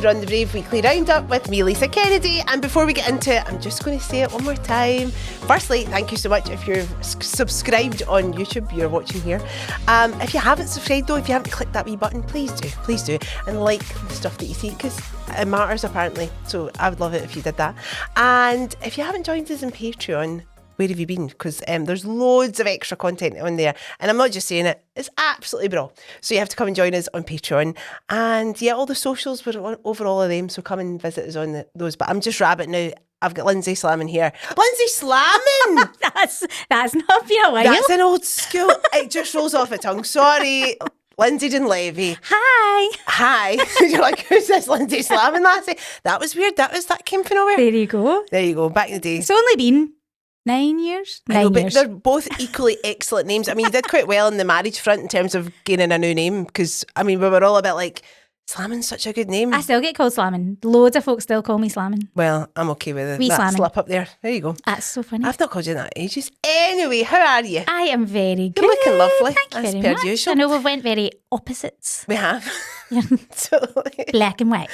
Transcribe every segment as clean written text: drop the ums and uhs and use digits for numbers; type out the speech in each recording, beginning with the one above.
You've run the Brave Weekly Roundup with me, Lisa Kennedy. And before we get into it, I'm just going to say it one more time. Firstly, thank you so much if you're subscribed on YouTube, you're watching here. If you haven't subscribed though, if you haven't clicked that wee button, please do. And like the stuff that you see, because it matters apparently. So I would love it if you did that. And if you haven't joined us on Patreon, where have you been? Because there's loads of extra content on there. And I'm not just saying it, it's absolutely Braw. So you have to come and join us on Patreon. And yeah, all the socials, we're over all of them. So come and visit us on those. But I'm just rabbiting now. I've got Lindsay slamming here. Lindsay slamming! that's not been a while. That's an old school. It just rolls off the tongue. Sorry. Lindsay Dunleavy. Hi. You're like, who's this Lindsay slamming lassie? That was weird. That came from nowhere. There you go. Back in the day. It's only been 9 years. I know, but they're both equally excellent names. I mean, you did quite well in the marriage front in terms of gaining a new name because, I mean, we were all a bit like, Slammin's such a good name. I still get called Slammin. Loads of folks still call me Slammin. Well, I'm okay with that Slammin. slip up there. There you go. That's so funny. I've not called you that in ages. Anyway, how are you? I am very good. You're looking lovely. Thank you as very per much. usual. I know we've went very opposites. We have. Totally. Black and white.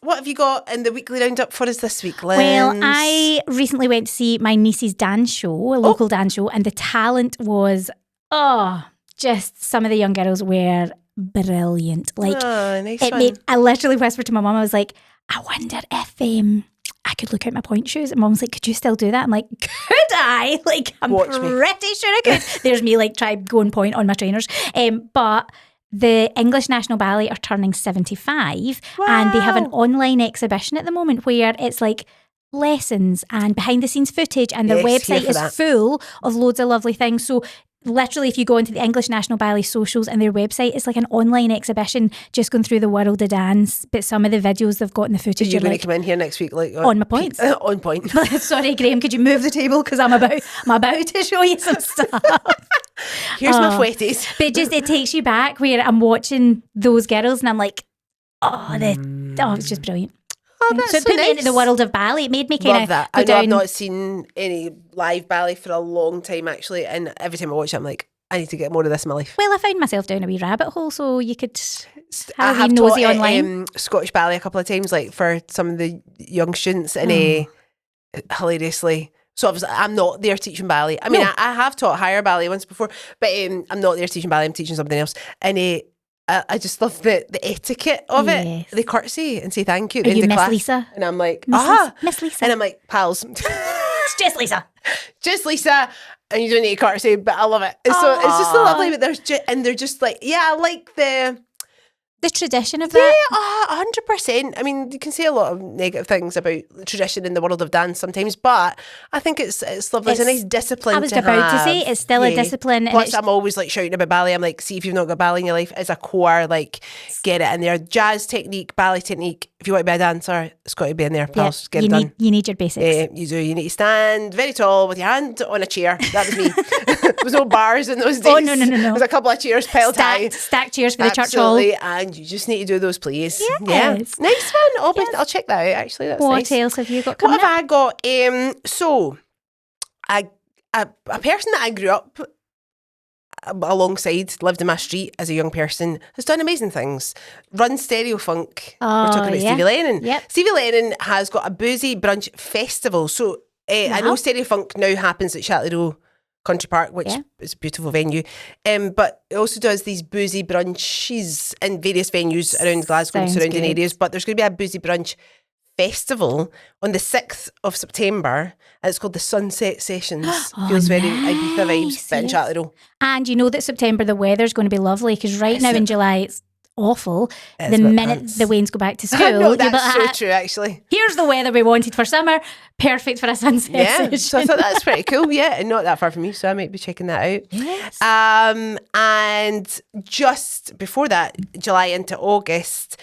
What have you got in the weekly roundup for us this week, Linz? Well, I recently went to see my niece's dance show, a local dance show, and the talent was, just some of the young girls were brilliant. Like, nice it one. made, I literally whispered to my mum, I was like, I wonder if I could look out my point shoes. And Mum's like, could you still do that? I'm like, could I? Like, I'm pretty sure I could. There's me like try go and point on my trainers. But the English National Ballet are turning 75 and they have an online exhibition at the moment where it's like lessons and behind the scenes footage and their website is full of loads of lovely things. So literally, if you go into the English National Ballet socials and their website, it's like an online exhibition just going through the world of dance. But some of the videos they've got in the footage, you're going to come in here next week, like on my points. On point. Sorry, Graham, could you move the table because I'm about to show you some stuff. Here's my fwetties. But it takes you back where I'm watching those girls and I'm like, it's just brilliant. So it put me into the world of ballet. It made me kind of that. I know I've not seen any live ballet for a long time actually, and every time I watch it I'm like, I need to get more of this in my life. Well, I found myself down a wee rabbit hole, so you could have a wee nosy taught online. Scottish ballet a couple of times, like for some of the young students, and hilariously. So obviously I'm not there teaching ballet. I mean, I have taught higher ballet once before, but I'm not there teaching ballet. I'm teaching something else, and I just love the etiquette of it. They curtsy and say thank you. Are you Miss class. Lisa? And I'm like, Miss Lisa. And I'm like, pals. It's just Lisa. Just Lisa. And you don't need a curtsy, but I love it. So it's just so lovely. But they're just like, I like the tradition of that. Yeah, 100%. I mean, you can say a lot of negative things about tradition in the world of dance sometimes, but I think it's lovely. It's a nice discipline. I was about to say it's still a discipline. Plus, I'm always like shouting about ballet. I'm like, see, if you've not got ballet in your life as a core, like get it in there. Jazz technique, ballet technique. If you want to be a dancer, it's got to be in there. Pals, get it done. You need your basics. You do. You need to stand very tall with your hand on a chair. That was me. There was no bars in those days. Oh, no. There was a couple of chairs piled high. Stacked chairs for the church hall. And you just need to do those, please. Yes. Yeah. Nice one. I'll check that out, actually. That's nice. What else have you got coming up? What have I got? So, a person that I grew up alongside, lived in my street as a young person, has done amazing things. Runs Stereo Funk. We're talking about Stevie Lennon. Yep. Stevie Lennon has got a boozy brunch festival. So, I know Stereo Funk now happens at Chatley Row Country Park, which is a beautiful venue, but it also does these boozy brunches in various venues around Glasgow and surrounding areas. But there's going to be a boozy brunch festival on the 6th of September, and it's called the Sunset Sessions. Feels very Ibiza vibes, but in Chatley Row. And you know that September the weather's going to be lovely because now in July it's awful. The minute the Waynes go back to school, no, that's so true actually. Here's the weather we wanted for summer, perfect for a sunset session. So I thought that's pretty cool. And not that far from me, so I might be checking that out. Yes. And just before that, July into August,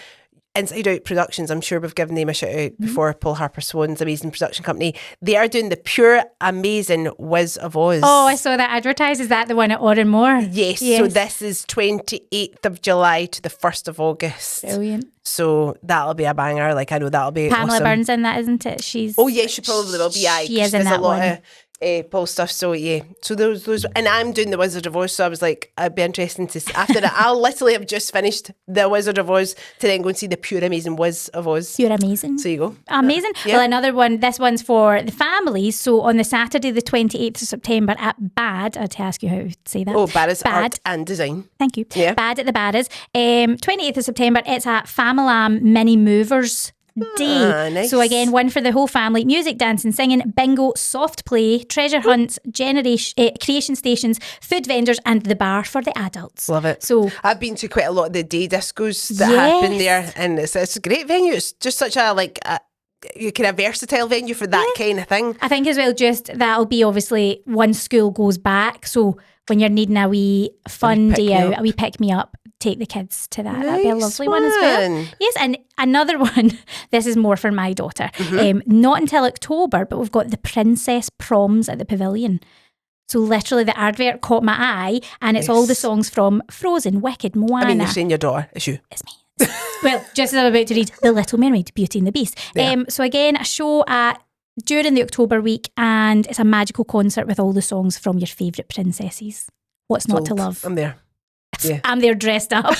Inside Out Productions, I'm sure we've given them a shout out before, Paul Harper Swan's amazing production company. They are doing the pure amazing Wiz of Oz. Oh, I saw that advertised. Is that the one at Oranmore? Yes. So this is 28th of July to the 1st of August. Brilliant. So that'll be a banger. Like, I know that'll be Pamela awesome. Burns in that, isn't it? Oh yeah, she probably will be. She is in that one. Paul stuff. So yeah, so those, and I'm doing the Wizard of Oz. So I was like, I'd be interesting to see after that. I'll literally have just finished the Wizard of Oz to then go and see the pure amazing Wiz of Oz. You're amazing. So you go. Amazing. Yeah. Well, another one, this one's for the families. So on the Saturday, the 28th of September at BAD, I had to ask you how to say that. Oh, BAD is art and design. Thank you. Yeah. BAD at the BAD is. 28th of September, it's at Familam Mini Movers Day. Nice. So again, one for the whole family. Music, dancing, singing, bingo, soft play, treasure hunts, creation stations, food vendors, and the bar for the adults. Love it. So I've been to quite a lot of the day discos that happen there, and it's a great venue. It's just such a you kind of versatile venue for that kind of thing. I think as well, just that'll be obviously once school goes back. So when you're needing a wee fun day out, a wee pick me up, take the kids to that. That'd be a lovely one as well. Yes, and another one, this is more for my daughter. Not until October, but we've got the Princess Proms at the Pavilion. So literally the advert caught my eye, and it's all the songs from Frozen, Wicked, Moana. I mean, you're saying your daughter, it's you. It's me. Well, just as I'm about to read The Little Mermaid, Beauty and the Beast. Yeah. So again, a show during the October week, and it's a magical concert with all the songs from your favourite princesses. What's not to love? I'm there. Yeah. I'm there dressed up.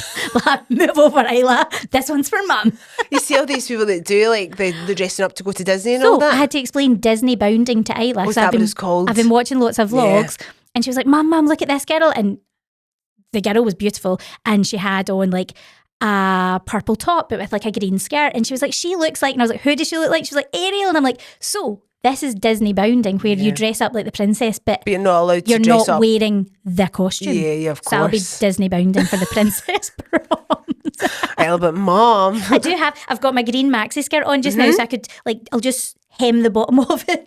Move over, Isla. This one's for mum. You see all these people that do like the dressing up to go to Disney and So all that? I had to explain Disney bounding to Isla. What's that what it's called? I've been watching lots of vlogs, and she was like, Mum, look at this girl. And the girl was beautiful, and she had on like a purple top but with like a green skirt, and she was like, she looks like, and I was like, who does she look like? She was like, Ariel. And I'm like, so this is Disney bounding, where you dress up like the princess, but you're not allowed to you're dress not up. wearing the costume. Yeah, of course. So that'll be Disney bounding for the princess proms. But Mom, I've got my green maxi skirt on just now, so I could I'll just hem the bottom of it.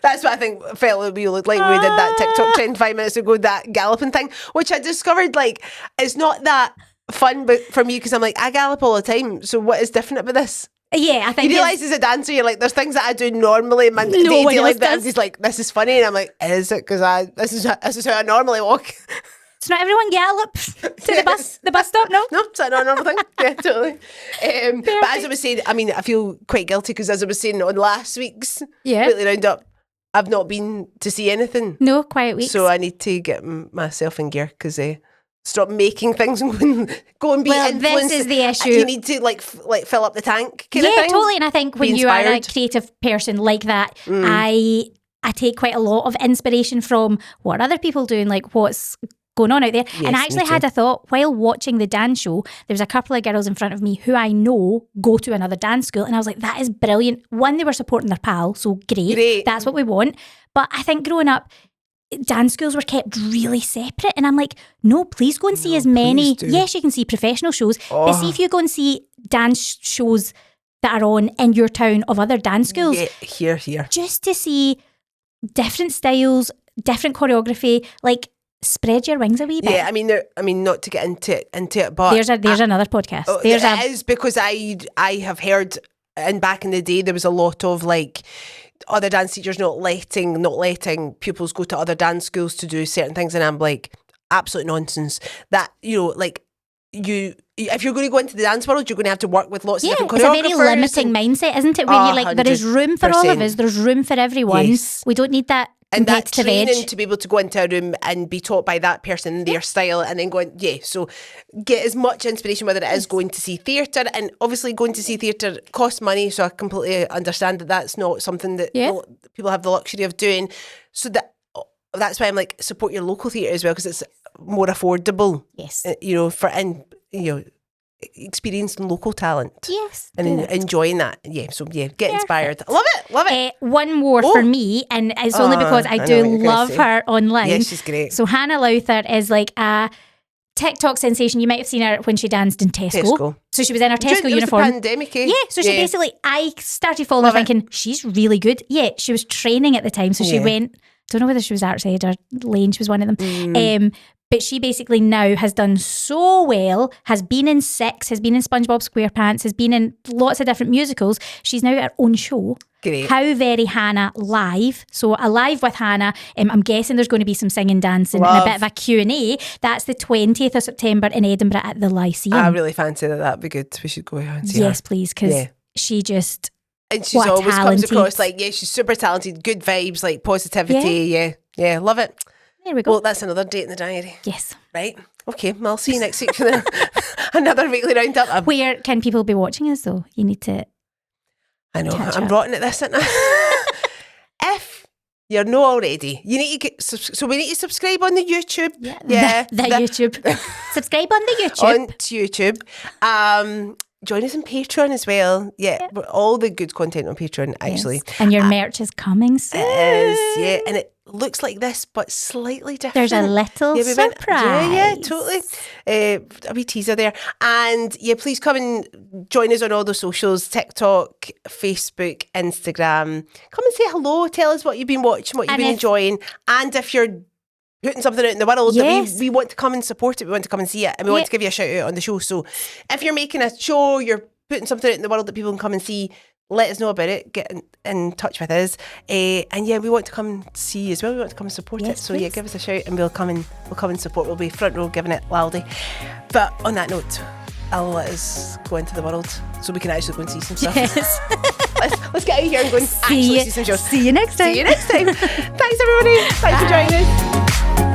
That's what I think felt we looked like when we did that TikTok trend 5 minutes ago, that galloping thing, which I discovered it's not that fun but for me, because I'm like, I gallop all the time, so what is different about this? Yeah, I think you realise as a dancer, you're like, there's things that I do normally in my day-to-day life that I'm just like, this is funny, and I'm like, is it? Because this is how I normally walk. So not everyone gallops to the bus stop, no? No, it's not a normal thing. Yeah, totally. But as I was saying, I mean, I feel quite guilty because as I was saying on last week's Weekly Roundup, I've not been to see anything. No, quiet weeks. So I need to get myself in gear because stop making things and go and be influenced. This is the issue. You need to like fill up the tank kind of thing. Yeah, totally. And I think when you are a creative person like that, I take quite a lot of inspiration from what other people doing, like what's going on out there. Yes, and I actually had a thought while watching the dance show. There was a couple of girls in front of me who I know go to another dance school, and I was like, that is brilliant. One, they were supporting their pal, so great. That's what we want. But I think growing up, dance schools were kept really separate, and I'm like, no, please go and see as many. Yes, you can see professional shows, but see if you go and see dance shows that are on in your town of other dance schools. Yeah, here. Just to see different styles, different choreography, like spread your wings a wee bit. Yeah, I mean, not to get into it, but there's another podcast. It is because I have heard, and back in the day there was a lot of like other dance teachers not letting pupils go to other dance schools to do certain things, and I'm like, absolute nonsense. That if you're going to go into the dance world, you're going to have to work with lots of different choreographers. It's a very limiting mindset, isn't it? Where you're like, there is room for all of us. There's room for everyone. Yes. We don't need that. And that training to be able to go into a room and be taught by that person in their style, and then so get as much inspiration, whether it is going to see theatre, and obviously going to see theatre costs money, so I completely understand that that's not something that people have the luxury of doing. So that's why I'm like, support your local theatre as well, because it's more affordable. Yes. Experiencing local talent. Yes. And enjoying that. Yeah. So get inspired. Love it. One more for me, and it's only because I do love her online. Yeah, she's great. So Hannah Lowther is like a TikTok sensation. You might have seen her when she danced in Tesco. So she was in her Tesco uniform. The pandemic, Yeah, so she basically, I started following her thinking, she's really good. Yeah, she was training at the time, so she went, don't know whether she was Artside or Lane, she was one of them. But she basically now has done so well, has been in Six, has been in SpongeBob SquarePants, has been in lots of different musicals. She's now got her own show. Great. How Very Hannah Live. So a live with Hannah. I'm guessing there's going to be some singing, dancing, and a bit of a Q&A. That's the 20th of September in Edinburgh at the Lyceum. I really fancy that. That'd be good. We should go and see her. Yes, please, because she just... And she's always comes across like, she's super talented, good vibes, like positivity. Yeah, love it. There we go. Well, that's another date in the diary. Yes. Right. Okay, well, I'll see you next week for another weekly roundup. Where can people be watching us though? You need to. I know, I'm rotten at this, aren't I? If you're not already, you need to get, so we need to subscribe on the YouTube. Yeah. The YouTube. Subscribe on the YouTube. On YouTube. Join us on Patreon as well. Yeah, all the good content on Patreon, actually. Yes. And your merch is coming soon. It is, yeah. And it looks like this, but slightly different. There's a little surprise. Yeah, totally. A wee teaser there. And yeah, please come and join us on all the socials, TikTok, Facebook, Instagram. Come and say hello. Tell us what you've been watching, what you've been enjoying. And if you're putting something out in the world that we want to come and support it, we want to come and see it, and we want to give you a shout out on the show. So if you're making a show, you're putting something out in the world that people can come and see, let us know about it, get in touch with us, and we want to come and see you as well. We want to come and support it, so give us a shout and we'll come and support. We'll be front row giving it loudly. But on that note, I'll let us go into the world so we can actually go and see some stuff. Let's get out of here and go and actually see some shows. See you next time. Thanks everybody. Thanks for joining us.